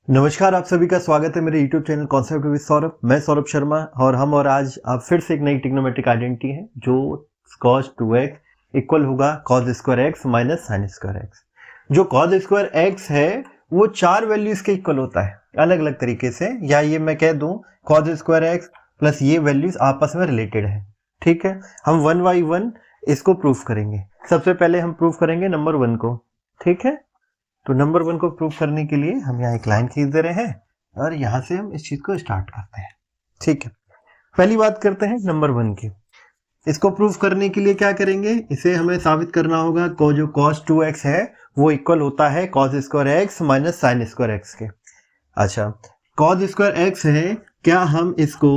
नमस्कार, आप सभी का स्वागत है मेरे YouTube channel concept with Saurabh. मैं सौरभ शर्मा और आज आप फिर से एक नई ट्रिग्नोमेट्रिक आइडेंटिटी है जो cos 2x इक्वल होगा cos square x minus sin square x। जो cos स्क्वायर x है वो चार वैल्यूज के इक्वल होता है अलग अलग तरीके से, या ये मैं कह दूं cos स्क्वायर x प्लस ये वैल्यूज आपस में रिलेटेड है। ठीक है, हम वन बाई वन इसको प्रूफ करेंगे। सबसे पहले हम प्रूफ करेंगे नंबर वन को। ठीक है, तो नंबर वन को प्रूव करने के लिए हम यहाँ एक लाइन खींच दे रहे हैं और यहाँ से हम इस चीज को स्टार्ट करते हैं। ठीक है, पहली बात करते हैं नंबर वन की। इसको प्रूव करने के लिए क्या करेंगे, इसे हमें साबित करना होगा को जो cos 2x है वो इक्वल होता है cos square x minus sin square x के। अच्छा, cos स्क्वायर x है, क्या हम इसको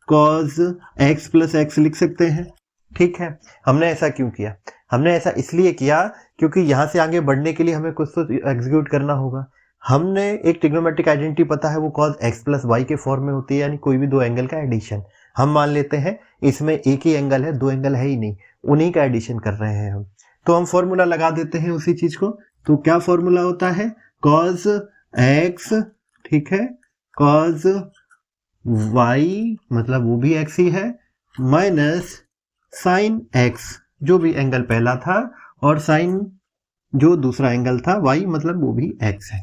cos x प्लस x लिख सकते हैं? ठीक है, हमने ऐसा क्यों किया? हमने ऐसा इसलिए किया क्योंकि यहाँ से आगे बढ़ने के लिए हमें कुछ तो एग्जीक्यूट करना होगा। हमने एक ट्रिग्नोमेट्रिक आइडेंटिटी पता है वो cos x प्लस y के फॉर्म में होती है, यानी कोई भी दो एंगल का एडिशन। हम मान लेते हैं इसमें एक ही एंगल है, दो एंगल है ही नहीं, उन्हीं का एडिशन कर रहे हैं हम। तो हम फॉर्मूला लगा देते हैं उसी चीज को। तो क्या फॉर्मूला होता है? cos x, ठीक है, cos y मतलब वो भी x ही है, माइनस sin x जो भी एंगल पहला था, और sin जो दूसरा एंगल था y मतलब वो भी x है।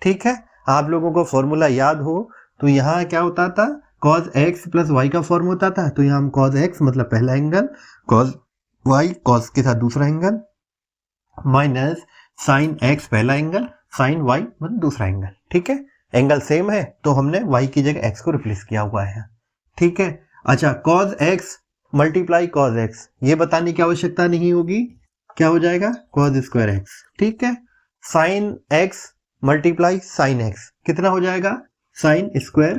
ठीक है, आप लोगों को फॉर्मूला याद हो तो यहाँ क्या होता था, cos x प्लस y का फॉर्म होता था। तो यहाँ हम cos x मतलब पहला एंगल, cos y cos के साथ दूसरा एंगल, माइनस sin x पहला एंगल, sin y मतलब दूसरा एंगल। ठीक है, एंगल सेम है तो हमने y की जगह x को रिप्लेस किया हुआ है। ठीक है, अच्छा, cos x multiply cos x ये बताने की आवश्यकता नहीं होगी, क्या हो जाएगा cos स्क्वायर x। ठीक है, sin x multiply sin x कितना हो जाएगा sin स्क्वायर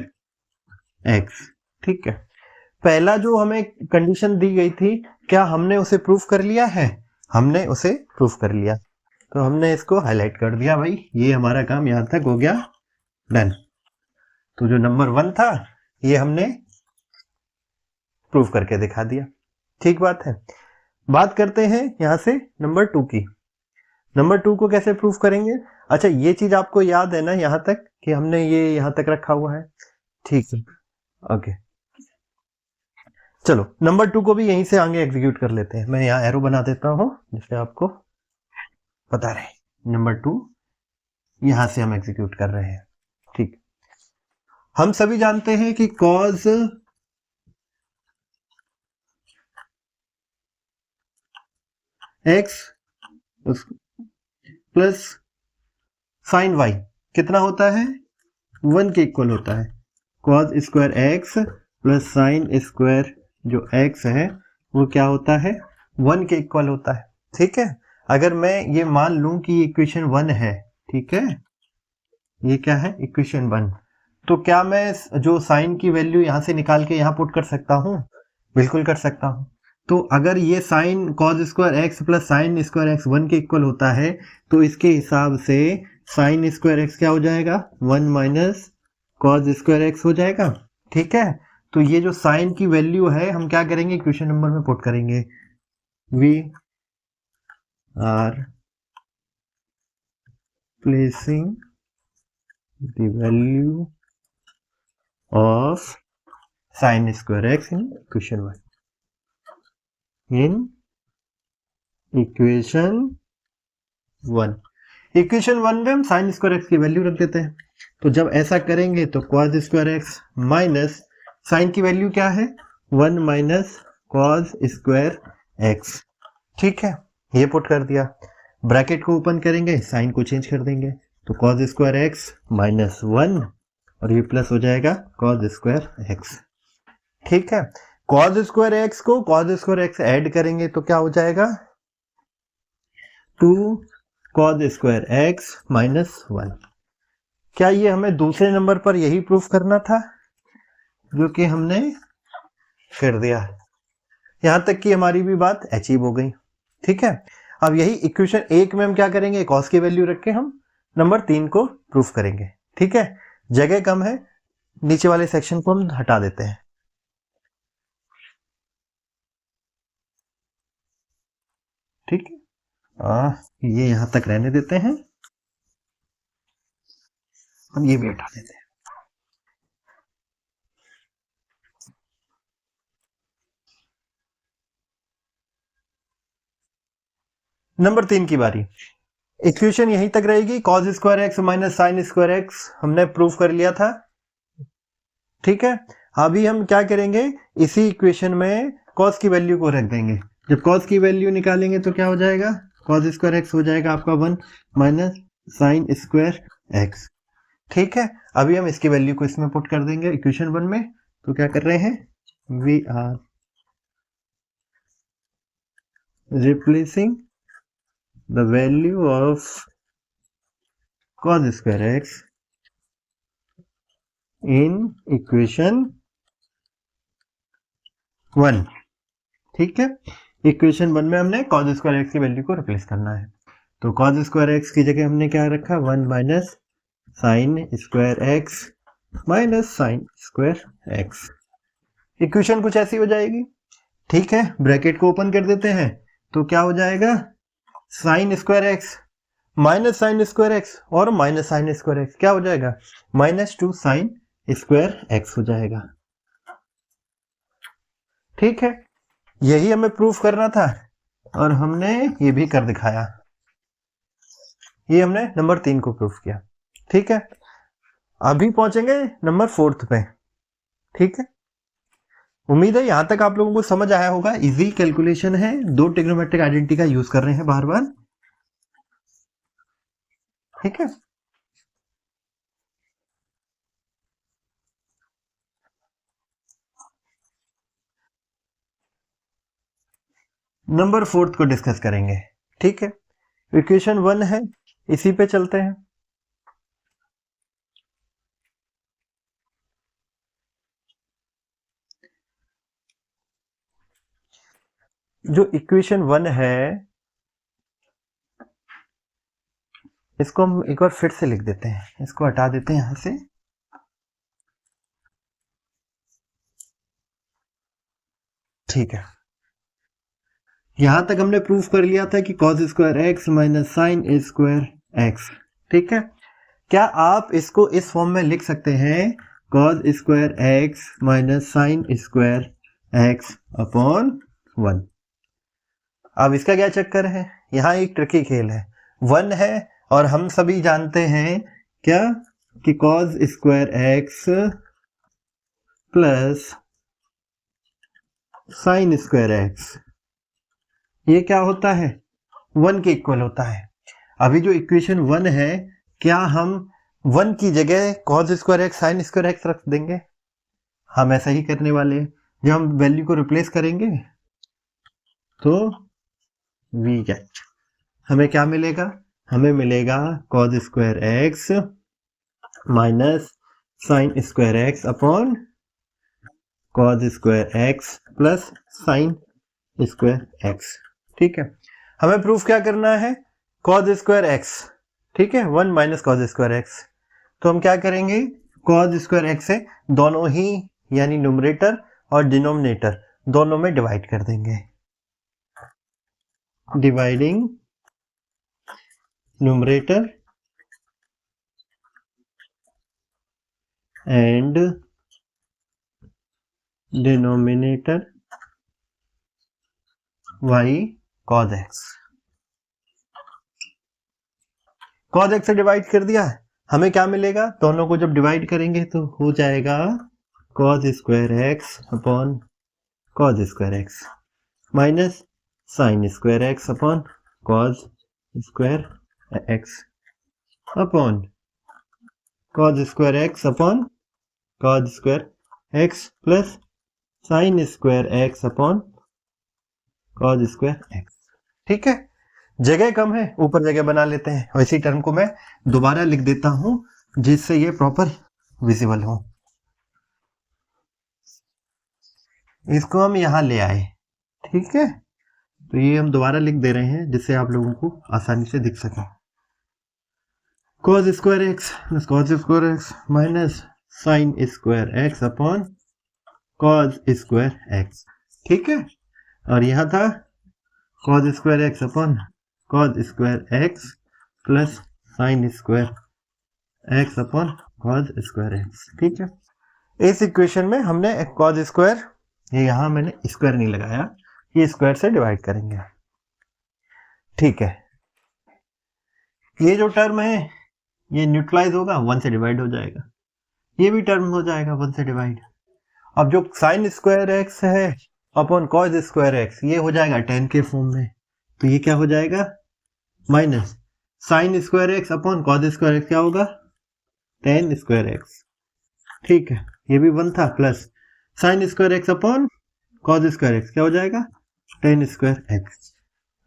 x। ठीक है, पहला जो हमें कंडीशन दी गई थी क्या हमने उसे प्रूफ कर लिया है? हमने उसे प्रूफ कर लिया, तो हमने इसको हाईलाइट कर दिया। भाई ये हमारा काम यहां तक हो गया डन। तो जो नंबर वन था ये हमने प्रूफ करके दिखा दिया। ठीक बात है, बात करते हैं यहां से नंबर टू की। नंबर टू को कैसे प्रूफ करेंगे? अच्छा, ये चीज आपको याद है ना यहां तक कि हमने ये यहां तक रखा हुआ है? ठीक है, ओके, चलो नंबर टू को भी यहीं से आगे एग्जीक्यूट कर लेते हैं। मैं यहाँ एरो बना देता हूं जिससे आपको पता रहे। नंबर टू यहां से हम एग्जीक्यूट कर रहे हैं। ठीक, हम सभी जानते हैं कि cos x plus sin y कितना होता है? 1 के इक्वल होता है। cos square x plus sin square जो x है वो क्या होता है? 1 के इक्वल होता है। ठीक है, अगर मैं ये मान लूं कि इक्वेशन 1 है, ठीक है, ये क्या है इक्वेशन 1, तो क्या मैं जो साइन की वैल्यू यहां से निकाल के यहां पुट कर सकता हूं? बिल्कुल कर सकता हूं। तो अगर ये sine cos square x plus sine square x 1 के इक्वल होता है तो इसके हिसाब से साइन स्क्वायर एक्स क्या हो जाएगा? 1 माइनस cos स्क्वायर एक्स हो जाएगा। ठीक है, तो ये जो साइन की वैल्यू है हम क्या करेंगे, इक्वेशन नंबर में पुट करेंगे। We are placing the value of sine square x in equation 1 in equation 1। Equation 1 में हम साइन स्क्वायर एक्स की वैल्यू रख देते हैं। तो जब ऐसा करेंगे तो cos square x minus sine की वैल्यू क्या है? 1 माइनस cos स्क्वायर एक्स। ठीक है, ये पुट कर दिया, ब्रैकेट को ओपन करेंगे, साइन को चेंज कर देंगे, तो cos स्क्वायर एक्स माइनस 1 और ये प्लस हो जाएगा cos स्क्वायर एक्स। ठीक है, cos स्क्वायर एक्स को cos स्क्वायर एक्स ऐड करेंगे तो क्या हो जाएगा? 2 cos स्क्वायर एक्स माइनस 1। क्या ये हमें दूसरे नंबर पर यही प्रूफ करना था? जो कि हमने कर दिया। यहां तक कि हमारी भी बात अचीव हो गई। ठीक है, अब यही इक्वेशन एक में हम क्या करेंगे, cos की वैल्यू रख के हम नंबर 3 को प्रूफ करेंगे। ठीक है, जगह कम है, नीचे वाले सेक्शन को हम हटा देते हैं। ठीक है, ये यहां तक रहने देते हैं। हम ये भी हटा देते हैं। नंबर 3 की बारी। इक्वेशन यहीं तक रहेगी, cos square x minus sign square x हमने प्रूव कर लिया था। ठीक है, अभी हम क्या करेंगे, इसी इक्वेशन में कॉस की वैल्यू को रख देंगे। जब कॉस की वैल्यू निकालेंगे तो क्या हो जाएगा, कॉस स्क्वायर एक्स हो जाएगा आपका 1 माइनस साइन स्क्वायर एक्स। ठीक है, अभी हम इसकी वैल्यू को इसमें पुट कर देंगे इक्वेशन 1 में। तो क्या कर रहे हैं, we are replacing the value of cos square x in equation 1। ठीक है, इक्वेशन 1 में हमने cos स्क्वायर एक्स की वैल्यू को रिप्लेस करना है। तो cos स्क्वायर एक्स की जगह हमने क्या रखा, 1 minus sign square x minus sign square x. Equation कुछ ऐसी हो जाएगी। ठीक है, ब्रैकेट को ओपन कर देते हैं तो क्या हो जाएगा, sign square x minus sign square x और माइनस साइन स्क्वायर एक्स क्या हो जाएगा, -2 साइन स्क्वायर एक्स हो जाएगा। ठीक है, यही हमें प्रूफ करना था और हमने ये भी कर दिखाया। ये हमने नंबर 3 को प्रूफ किया। ठीक है, अभी पहुंचेंगे नंबर 4 पे। ठीक है, उम्मीद है यहां तक आप लोगों को समझ आया होगा। इजी कैलकुलेशन है, 2 ट्रिग्नोमेट्रिक आइडेंटिटी का यूज कर रहे हैं बार बार। ठीक है, नंबर 4 को डिस्कस करेंगे। ठीक है, इक्वेशन 1 है, इसी पे चलते हैं। जो इक्वेशन 1 है इसको हम एक बार फिर से लिख देते हैं, इसको हटा देते हैं यहां से। ठीक है, यहां तक हमने प्रूफ कर लिया था कि cos square x minus sign square x. ठीक है, क्या आप इसको इस फॉर्म में लिख सकते हैं, cos square x minus sign square x upon 1। अब इसका क्या चक्कर है, यहां एक ट्रिकी खेल है। 1 है और हम सभी जानते हैं क्या कि cos square x plus sine square x ये क्या होता है, 1 के इक्वल होता है। अभी जो इक्वेशन 1 है, क्या हम 1 की जगह cos square x sign square x रख देंगे, हम ऐसा ही करने वाले हैं। जब हम वैल्यू को रिप्लेस करेंगे तो वी गेट, हमें क्या मिलेगा, हमें मिलेगा cos square x minus sign square x upon cos square x plus sine square x. ठीक है, हमें प्रूफ क्या करना है, cos स्क्वायर एक्स। ठीक है, 1 माइनस cos स्क्वायर एक्स। तो हम क्या करेंगे, cos स्क्वायर एक्स से दोनों ही यानी न्यूमरेटर और डिनोमिनेटर दोनों में डिवाइड कर देंगे। Dividing numerator and denominator y cos x। cos x से डिवाइड कर दिया, हमें क्या मिलेगा, दोनों को जब डिवाइड करेंगे तो हो जाएगा cos square x upon cos square x minus sign square x upon cos square x upon cos square x upon cos square x plus sine square x upon cos square x. ठीक है, जगह कम है, ऊपर जगह बना लेते हैं और इसी टर्म को मैं दोबारा लिख देता हूं जिससे ये प्रॉपर विजिबल हो। इसको हम यहां ले आए। ठीक है, तो ये हम दोबारा लिख दे रहे हैं जिससे आप लोगों को आसानी से दिख सके। cos square x plus cos square x minus sign square x upon cos square x. ठीक है, और यहां था cos square x upon cos square x plus sine square x upon cos square x. ठीक है, इस इक्वेशन में हमने कॉस स्क्वायर, ये यहां मैंने स्क्वायर नहीं लगाया, ये स्क्वायर से डिवाइड करेंगे। ठीक है, ये जो टर्म है ये न्यूट्रलाइज होगा, 1 से डिवाइड हो जाएगा, ये भी टर्म हो जाएगा 1 से डिवाइड। अब जो साइन स्क्वायर एक्स है अपॉन कॉस स्क्वायर एक्स, ये हो जाएगा tan के फॉर्म में, तो ये क्या हो जाएगा minus sign square x upon cos square x, क्या होगा tan स्क्वायर एक्स। ठीक है, ये भी 1 था, plus sine square x upon cos square x, क्या हो जाएगा tan स्क्वायर एक्स।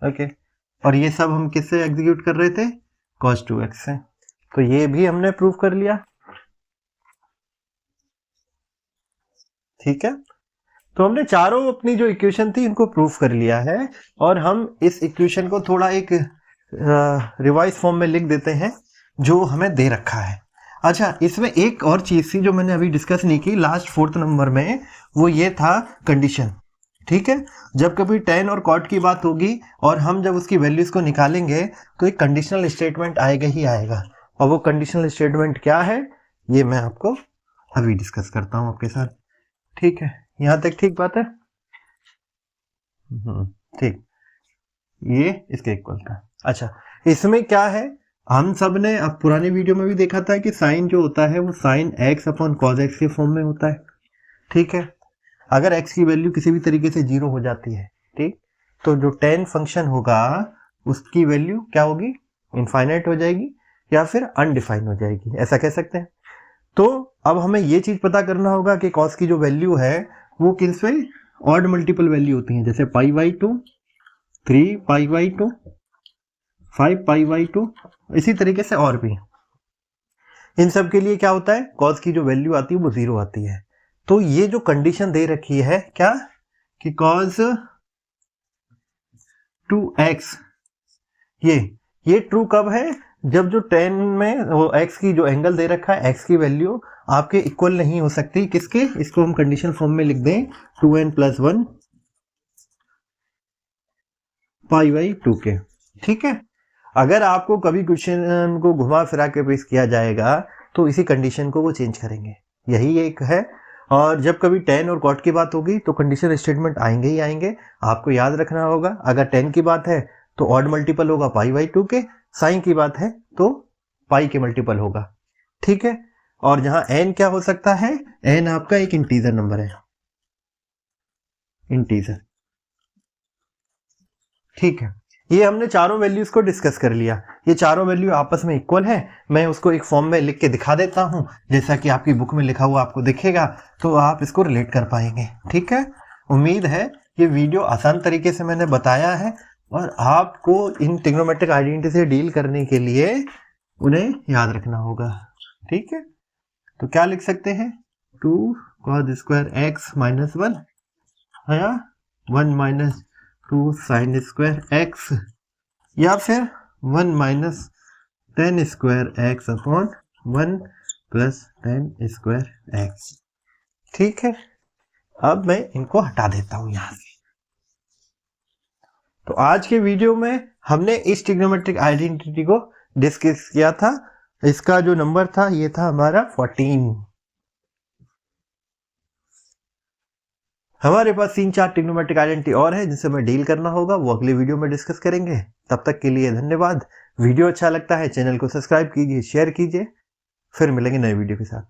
ओके, और ये सब हम किससे एग्जीक्यूट कर रहे थे, cos 2x से, तो ये भी हमने प्रूव कर लिया। ठीक है, तो हमने चारों अपनी जो इक्वेशन थी इनको प्रूव कर लिया है, और हम इस इक्वेशन को थोड़ा एक रिवाइज फॉर्म में लिख देते हैं जो हमें दे रखा है। अच्छा, इसमें एक और चीज थी जो मैंने अभी डिस्कस नहीं की लास्ट 4th नंबर में, वो ये था कंडीशन। ठीक है, जब कभी tan और cot की बात होगी और हम जब उसकी वैल्यूज को निकालेंगे तो एक कंडीशनल स्टेटमेंट आएगा ही आएगा, और वो कंडीशनल स्टेटमेंट क्या है ये मैं आपको अभी डिस्कस करता हूं आपके साथ। ठीक है, यहां तक ठीक बात है। ठीक, ये इसके इक्वल था। अच्छा, इसमें क्या है, हम सब ने अब पुराने वीडियो में भी देखा था कि साइन जो होता है वो sine x upon cos x के फॉर्म में होता है। ठीक है, अगर x की वैल्यू किसी भी तरीके से 0 हो जाती है, ठीक, तो जो tan फंक्शन होगा उसकी वैल्यू क्या होगी, इनफाइनाइट हो जाएगी या फिर अनडिफाइन हो जाएगी, ऐसा कह सकते हैं। तो अब हमें ये चीज पता करना होगा कि cos की जो वैल्यू है वो किस पे ऑड मल्टीपल वैल्यू होती है, जैसे π/2, 3π/2, 5π/2, इसी तरीके से और भी। इन सब के लिए क्या होता है, cos की जो वैल्यू आती है वो 0 आती है। तो ये जो कंडीशन दे रखी है क्या, कि cos 2x, ये ट्रू कब है, जब जो tan में वो x की जो एंगल दे रखा है, x की वैल्यू आपके इक्वल नहीं हो सकती किसके, इसको हम कंडीशन फॉर्म में लिख दें 2n+1 π/2 के। ठीक है, अगर आपको कभी क्वेश्चन को घुमा फिरा के पेश किया जाएगा तो इसी कंडीशन को वो चेंज करेंगे, यही एक है। और जब कभी tan और cot की बात होगी तो कंडीशन स्टेटमेंट आएंगे ही आएंगे, आपको याद रखना होगा। अगर tan की बात है तो ऑड मल्टीपल होगा π/2 के, साइन की बात है तो पाई के मल्टीपल होगा। ठीक है, और जहां n क्या हो सकता है, n आपका एक इंटीजर नंबर है, इंटीजर। ठीक है, ये हमने चारों वैल्यूज को डिस्कस कर लिया, ये चारों वैल्यू आपस में इक्वल है। मैं उसको एक फॉर्म में लिख के दिखा देता हूं, जैसा कि आपकी बुक में लिखा हुआ आपको दिखेगा, तो आप इसको रिलेट कर पाएंगे। ठीक है, उम्मीद है ये वीडियो आसान तरीके से मैंने बताया है, और आपको इन ट्रिग्नोमेट्रिक आइडेंटिटी से डील करने के लिए उन्हें याद रखना होगा। ठीक है, तो क्या लिख सकते हैं, 2 cos स्क्वायर एक्स माइनस 1 या 1 - 2 sin स्क्वायर एक्स, या फिर 1 - tan square x upon 1 + tan square x. ठीक है, अब मैं इनको हटा देता हूं यहां से। तो आज के वीडियो में हमने इस ट्रिग्नोमेट्रिक आइडेंटिटी को डिस्कस किया था। इसका जो नंबर था ये था हमारा 14। हमारे पास 3-4 ट्रिग्नोमेट्रिक आइडेंटिटी और है जिनसे हमें डील करना होगा, वो अगले वीडियो में डिस्कस करेंगे। तब तक के लिए धन्यवाद। वीडियो अच्छा लगता है चैनल को सब्सक्राइब कीजिए, शेयर कीजिए। फिर मिलेंगे नए वीडियो के साथ।